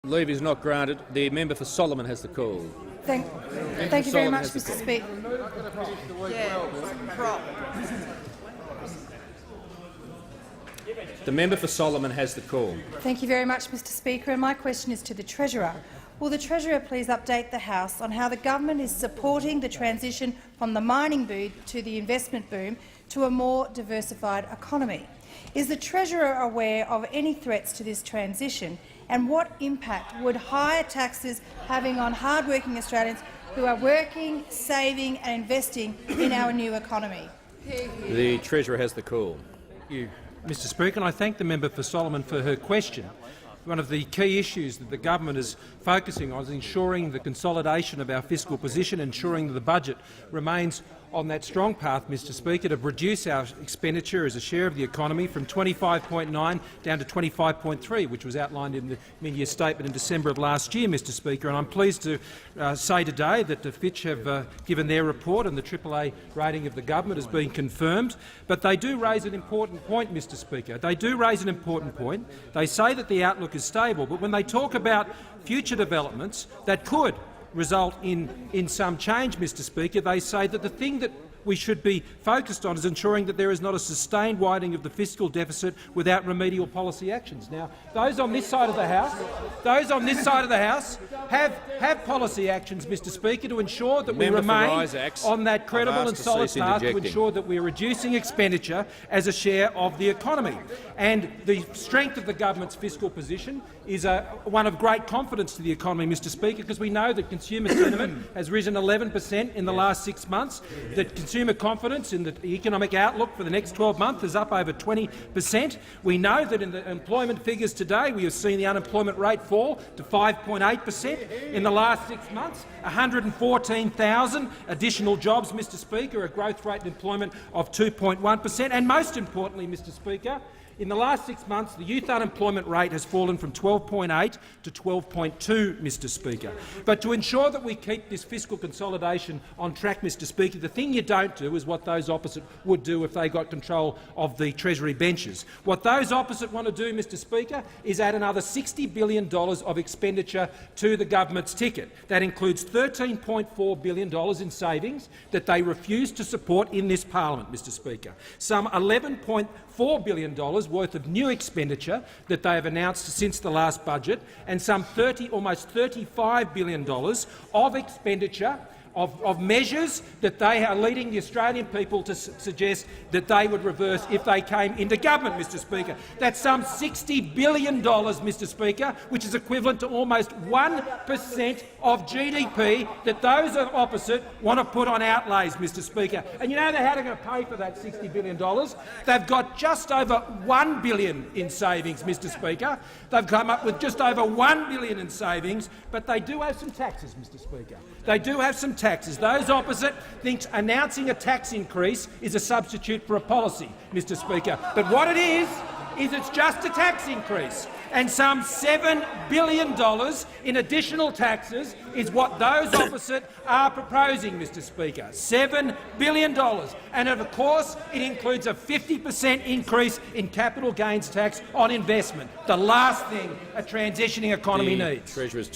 Leave is not granted. The member for Solomon has the call. Thank you very much, Mr. Speaker. The member for Solomon has the call. Thank you very much, Mr. Speaker. And my question is to the Treasurer. Will the Treasurer please update the House on how the government is supporting the transition from the mining boom to the investment boom to a more diversified economy? Is the Treasurer aware of any threats to this transition, and what impact would higher taxes having on hard-working Australians who are working, saving and investing in our new economy? The Treasurer has the call. Thank you, Mr. Speaker, and I thank the member for Solomon for her question. One of the key issues that the government is focusing on is ensuring the consolidation of our fiscal position, ensuring that the budget remains on that strong path, Mr. Speaker, to reduce our expenditure as a share of the economy from 25.9 down to 25.3, which was outlined in the mid-year statement in December of last year, Mr. Speaker. And I'm pleased to say today that the Fitch have given their report and the AAA rating of the government has been confirmed. But they do raise an important point, Mr. Speaker. They do raise an important point. They say that the outlook is stable, but when they talk about future developments that could result in some change, Mr. Speaker, they say that the thing that we should be focused on is ensuring that there is not a sustained widening of the fiscal deficit without remedial policy actions. Now, those on this side of the House, have policy actions, Mr. Speaker, to ensure that we remain on that credible and solid path to ensure that we are reducing expenditure as a share of the economy. And the strength of the government's fiscal position is one of great confidence to the economy, Mr. Speaker, because we know that consumer sentiment has risen 11% in the last 6 months, that consumer confidence in the economic outlook for the next 12 months is up over 20%. We know that in the employment figures today we have seen the unemployment rate fall to 5.8% in the last 6 months, 114,000 additional jobs, Mr. Speaker, a growth rate in employment of 2.1%, and most importantly, Mr. Speaker, in the last 6 months, the youth unemployment rate has fallen from 12.8 to 12.2, Mr. Speaker. But to ensure that we keep this fiscal consolidation on track, Mr. Speaker, the thing you don't do is what those opposite would do if they got control of the Treasury benches. What those opposite want to do, Mr. Speaker, is add another $60 billion of expenditure to the government's ticket. That includes $13.4 billion in savings that they refuse to support in this parliament, Mr. Speaker. Some $11.4 billion worth of new expenditure that they have announced since the last budget, and some almost $35 billion of expenditure of measures that they are leading the Australian people to suggest that they would reverse if they came into government, Mr. Speaker. That's some $60 billion, Mr. Speaker, which is equivalent to almost 1% of GDP that those opposite want to put on outlays, Mr. Speaker. And you know how they're going to pay for that $60 billion? They've got just over $1 billion in savings, Mr. Speaker. They've come up with just over $1 billion in savings, but they do have some taxes, Mr. Speaker. They do have some taxes. Those opposite think announcing a tax increase is a substitute for a policy, Mr. Speaker. But what it is it's just a tax increase. And some $7 billion in additional taxes is what those opposite are proposing, Mr. Speaker. $7 billion. And of course it includes a 50% increase in capital gains tax on investment, the last thing a transitioning economy needs. Treasurer's time.